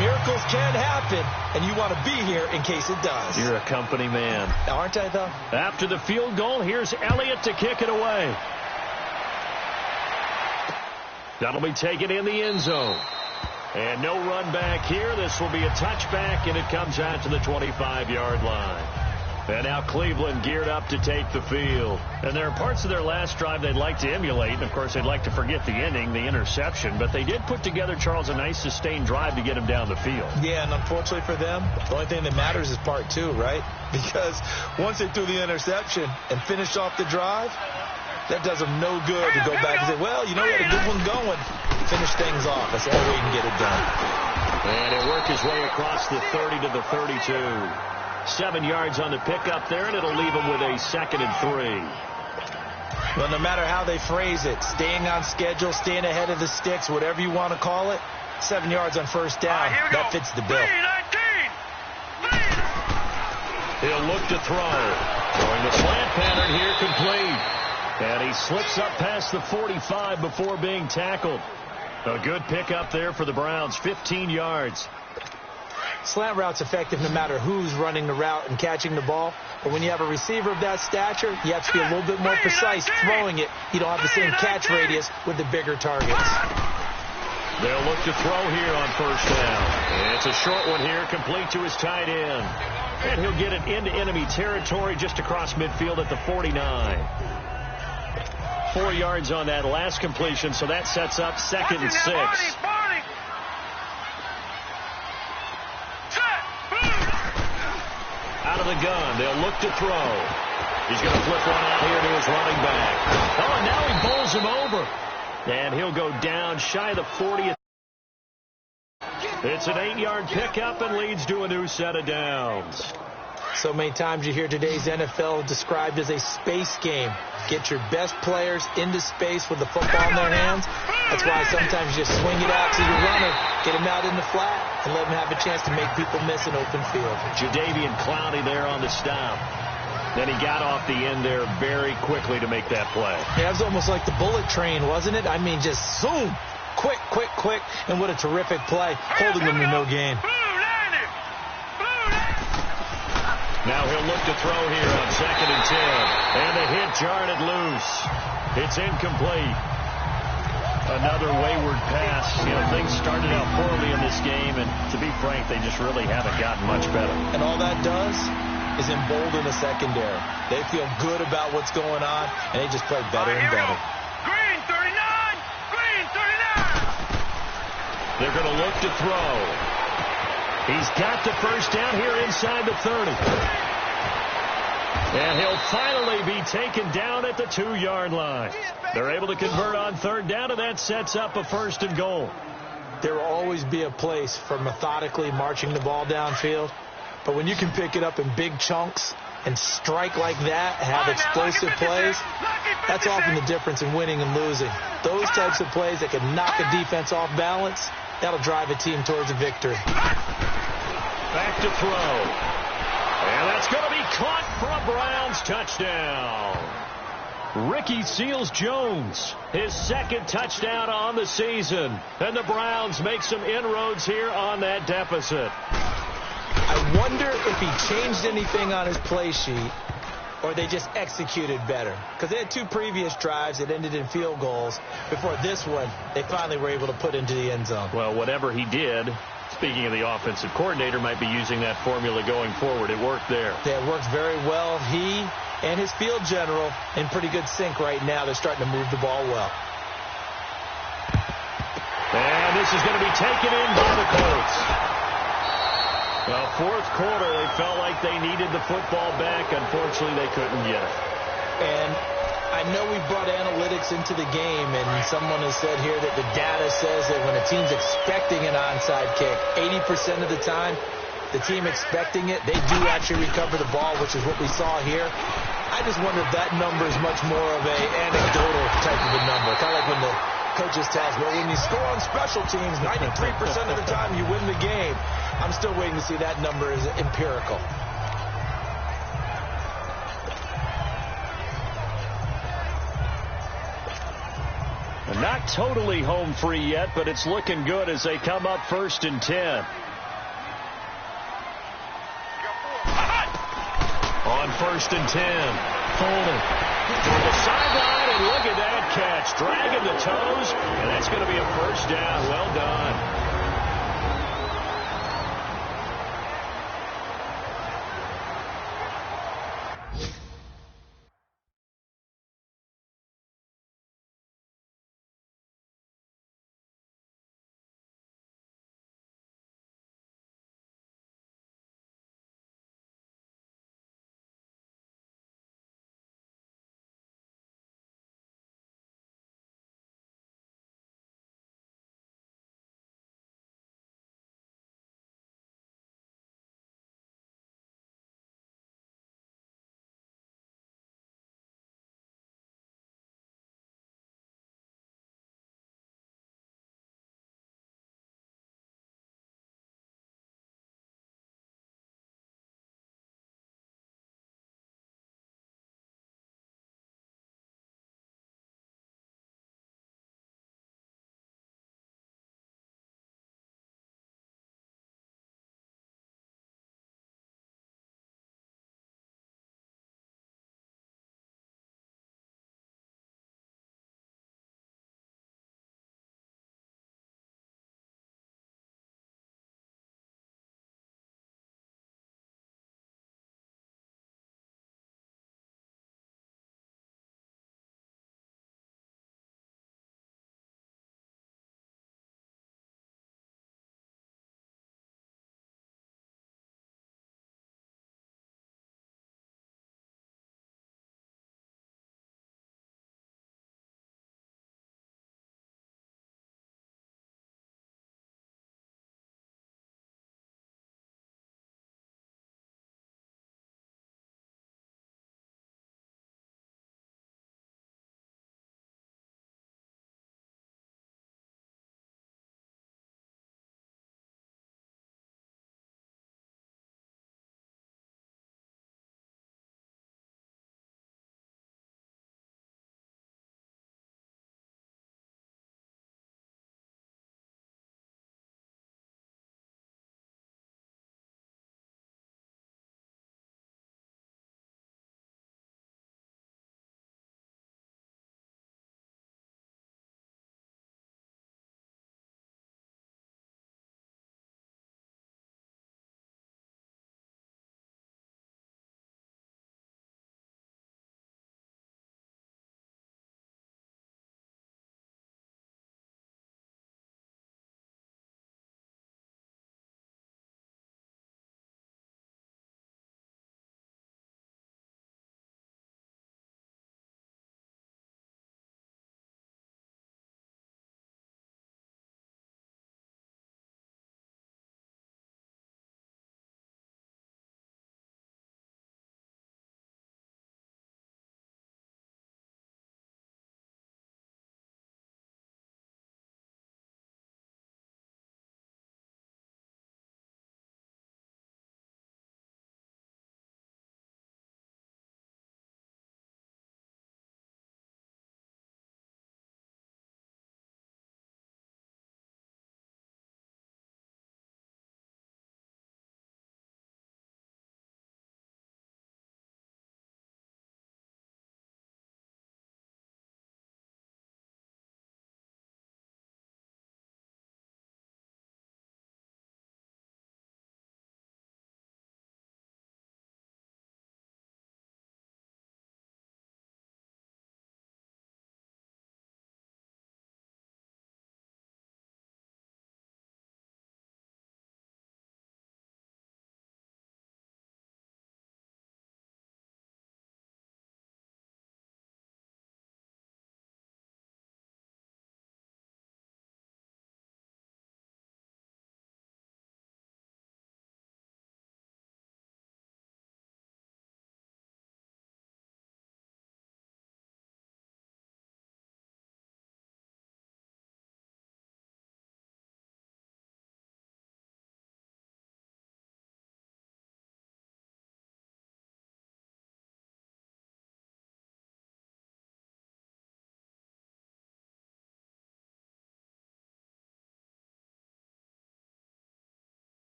Miracles can happen, and you want to be here in case it does. You're a company man. Aren't I, though? After the field goal, here's Elliott to kick it away. That'll be taken in the end zone. And no run back here. This will be a touchback, and it comes out to the 25-yard line. And now Cleveland geared up to take the field. And there are parts of their last drive they'd like to emulate. And, of course, they'd like to forget the ending, the interception. But they did put together, Charles, a nice sustained drive to get him down the field. Yeah, and unfortunately for them, the only thing that matters is part 2, right? Because once they threw the interception and finished off the drive, that does them no good to go back and say, well, you know, we had a good one going. Finish things off. That's the only way you can get it done. And it worked his way across the 30 to the 32. 7 yards on the pickup there, and it'll leave him with a 2nd and 3. Well, no matter how they phrase it, staying on schedule, staying ahead of the sticks, whatever you want to call it, 7 yards on 1st down, that fits the bill. He'll look to throw. Throwing the slant pattern here complete. And he slips up past the 45 before being tackled. A good pickup there for the Browns, 15 yards. Slant route's effective no matter who's running the route and catching the ball. But when you have a receiver of that stature, you have to be a little bit more precise throwing it. You don't have the same catch radius with the bigger targets. They'll look to throw here on 1st down. And it's a short one here, complete to his tight end. And he'll get it into enemy territory just across midfield at the 49. 4 yards on that last completion, so that sets up 2nd and 6. Out of the gun, they'll look to throw. He's going to flip one out here to his running back. Oh, and now he bowls him over. And he'll go down shy of the 40th. It's an 8-yard pickup and leads to a new set of downs. So many times you hear today's NFL described as a space game. Get your best players into space with the football in their hands. That's why sometimes you just swing it out to your runner, get him out in the flat, and let him have a chance to make people miss an open field. Jadeveon Clowney there on the stop. Then he got off the end there very quickly to make that play. Yeah, it was almost like the bullet train, wasn't it? I mean, just zoom, quick, quick, quick, and what a terrific play, holding them to no gain. Now he'll look to throw here on 2nd and 10. And the hit jarred it loose. It's incomplete. Another wayward pass. Things started out poorly in this game, and to be frank, they just really haven't gotten much better. And all that does is embolden the secondary. They feel good about what's going on, and they just play better and better. Green 39! Green 39! They're going to look to throw. He's got the first down here inside the 30. And he'll finally be taken down at the 2-yard line. They're able to convert on third down, and that sets up a 1st and goal. There will always be a place for methodically marching the ball downfield. But when you can pick it up in big chunks and strike like that, have explosive plays, that's often the difference in winning and losing. Those types of plays that can knock a defense off balance, that'll drive a team towards a victory. Back to throw. And that's going to be caught for a Browns touchdown. Ricky Seals-Jones, his 2nd touchdown on the season. And the Browns make some inroads here on that deficit. I wonder if he changed anything on his play sheet or they just executed better. Because they had 2 previous drives that ended in field goals. Before this one, they finally were able to put into the end zone. Well, whatever he did, speaking of the offensive coordinator, might be using that formula going forward. It worked there. Yeah, it works very well. He and his field general in pretty good sync right now. They're starting to move the ball well. And this is going to be taken in by the Colts. Well, 4th quarter, they felt like they needed the football back. Unfortunately, they couldn't get it. And I know we brought analytics into the game, and someone has said here that the data says that when a team's expecting an onside kick, 80% of the time, the team expecting it, they do actually recover the ball, which is what we saw here. I just wonder if that number is much more of a anecdotal type of a number. Kind of like when the coaches tell us, well, when you score on special teams, 93% of the time you win the game. I'm still waiting to see that number is empirical. Not totally home free yet, but it's looking good as they come up 1st and 10. On 1st and 10. Fuller to the sideline, and look at that catch. Dragging the toes, and that's going to be a 1st down. Well done.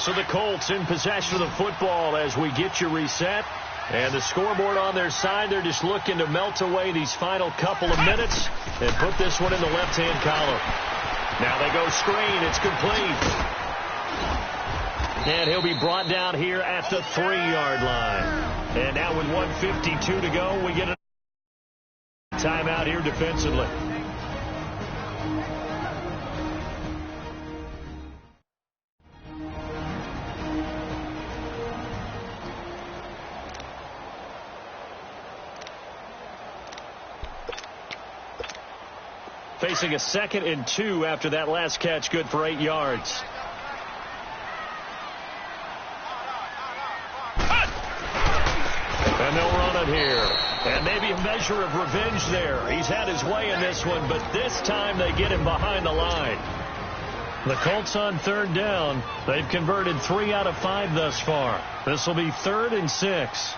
So the Colts in possession of the football as we get you reset. And the scoreboard on their side, they're just looking to melt away these final couple of minutes and put this one in the left-hand column. Now they go screen. It's complete. And he'll be brought down here at the 3-yard line. And now with 1:52 to go, we get a timeout here defensively. Facing a 2nd and 2 after that last catch, good for 8 yards. And they'll run it here. And maybe a measure of revenge there. He's had his way in this one, but this time they get him behind the line. The Colts on 3rd down. They've converted 3 out of 5 thus far. This will be 3rd and 6.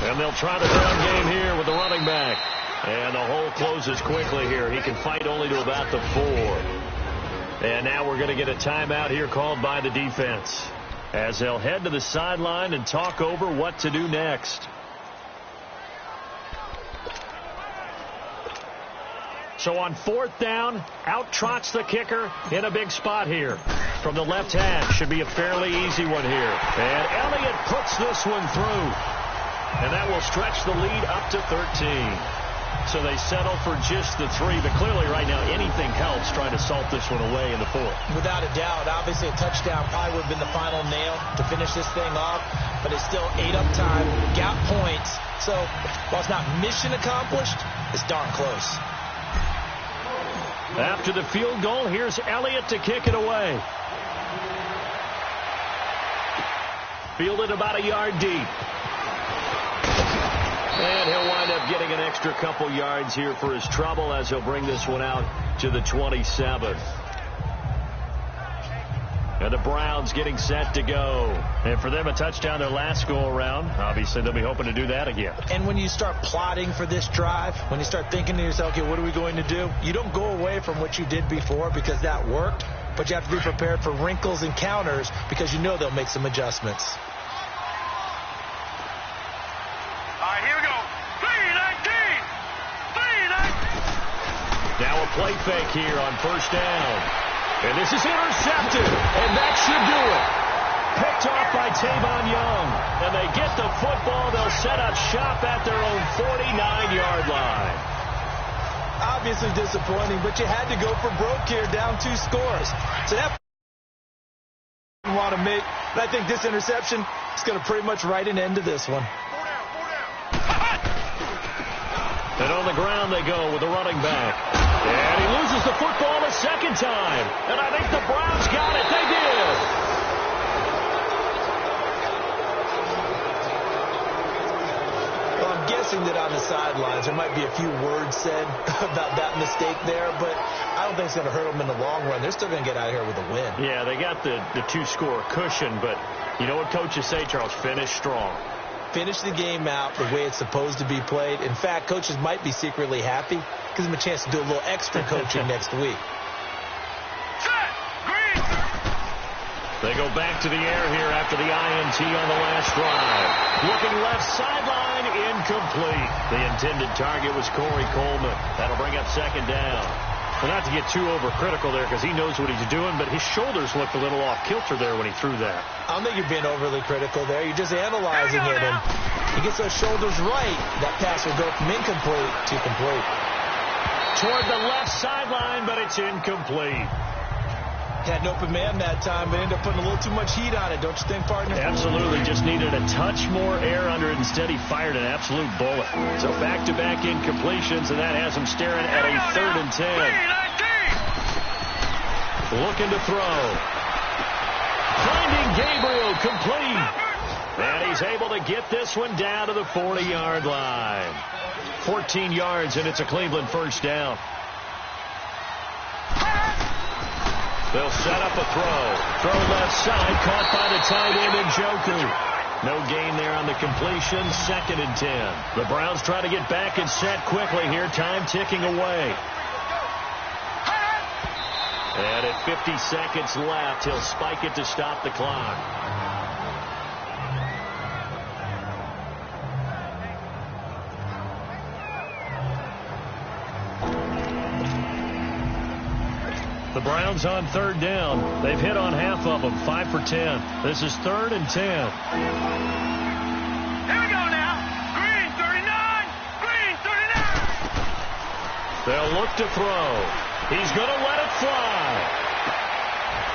And they'll try the ground game here with the running back. And the hole closes quickly here. He can fight only to about the 4. And now we're going to get a timeout here called by the defense as they'll head to the sideline and talk over what to do next. So on 4th down, out trots the kicker in a big spot here. From the left hash, should be a fairly easy one here. And Elliott puts this one through. And that will stretch the lead up to 13. So they settle for just the 3. But clearly right now anything helps trying to salt this one away in the 4th. Without a doubt. Obviously a touchdown probably would have been the final nail to finish this thing off. But it's still 8 up time. Got points. So while it's not mission accomplished, it's darn close. After the field goal, here's Elliott to kick it away. Fielded about a yard deep. And he'll wind up getting an extra couple yards here for his trouble as he'll bring this one out to the 27. And the Browns getting set to go. And for them, a touchdown their last go-around. Obviously, they'll be hoping to do that again. And when you start plotting for this drive, when you start thinking to yourself, okay, what are we going to do? You don't go away from what you did before because that worked. But you have to be prepared for wrinkles and counters because you know they'll make some adjustments. Now a play fake here on 1st down. And this is intercepted. And that should do it. Picked off by Tavon Young. And they get the football. They'll set up shop at their own 49-yard line. Obviously disappointing, but you had to go for broke here, down 2 scores. So that you want to make. But I think this interception is going to pretty much write an end to this one. And on the ground they go with the running back. And he loses the football a 2nd time. And I think the Browns got it. They did. Well, I'm guessing that on the sidelines there might be a few words said about that mistake there, but I don't think it's going to hurt them in the long run. They're still going to get out of here with a win. Yeah, they got the 2-score cushion, but you know what coaches say, Charles? Finish strong. Finish the game out the way it's supposed to be played. In fact, coaches might be secretly happy. Gives them a chance to do a little extra coaching next week. They go back to the air here after the INT on the last drive. Looking left sideline, incomplete. The intended target was Corey Coleman. That'll bring up 2nd down. Well, not to get too overcritical there because he knows what he's doing, but his shoulders looked a little off kilter there when he threw that. I don't think you're being overly critical there. You're just analyzing it, and he gets those shoulders right. That pass will go from incomplete to complete. Toward the left sideline, but it's incomplete. Had an open man that time, but ended up putting a little too much heat on it, don't you think, partner? Absolutely. Just needed a touch more air under it. Instead, he fired an absolute bullet. So back-to-back incompletions, and that has him staring at a 3rd and 10. Looking to throw. Finding Gabriel complete. And he's able to get this one down to the 40-yard line. 14 yards, and it's a Cleveland 1st down. They'll set up a throw. Throw left side, caught by the tight end, Njoku. No gain there on the completion. 2nd and 10. The Browns try to get back and set quickly here. Time ticking away. And at 50 seconds left, he'll spike it to stop the clock. The Browns on 3rd down. They've hit on half of them, 5 for 10. This is 3rd and 10. Here we go now. Green 39. Green 39. They'll look to throw. He's going to let it fly.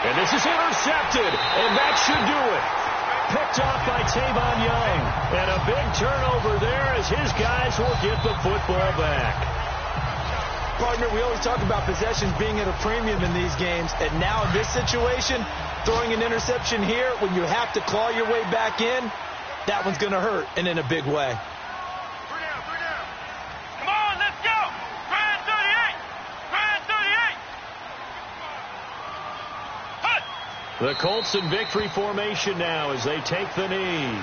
And this is intercepted, and that should do it. Picked off by Tavon Young. And a big turnover there as his guys will get the football back. Partner, we always talk about possessions being at a premium in these games, and now in this situation, throwing an interception here when you have to claw your way back in, that one's going to hurt, and in a big way. 3 down, 3 down. Come on, let's go. Grand 38. Grand 38. Hut. The Colts in victory formation now as they take the knee.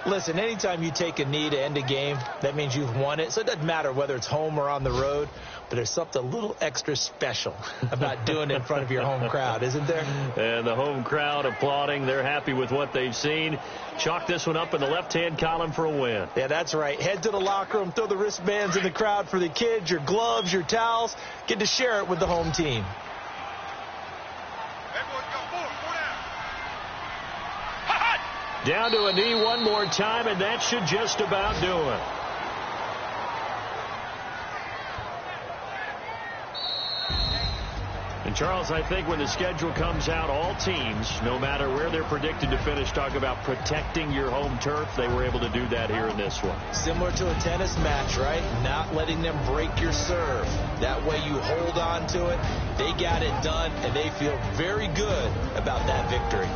Listen, anytime you take a knee to end a game, that means you've won it. So it doesn't matter whether it's home or on the road, but there's something a little extra special about doing it in front of your home crowd, isn't there? And the home crowd applauding. They're happy with what they've seen. Chalk this one up in the left-hand column for a win. Yeah, that's right. Head to the locker room, throw the wristbands in the crowd for the kids, your gloves, your towels. Get to share it with the home team. Down to a knee one more time, and that should just about do it. And, Charles, I think when the schedule comes out, all teams, no matter where they're predicted to finish, talk about protecting your home turf. They were able to do that here in this one. Similar to a tennis match, right? Not letting them break your serve. That way you hold on to it. They got it done, and they feel very good about that victory.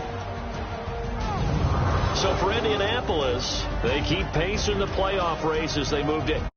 So for Indianapolis, they keep pace in the playoff race as they move to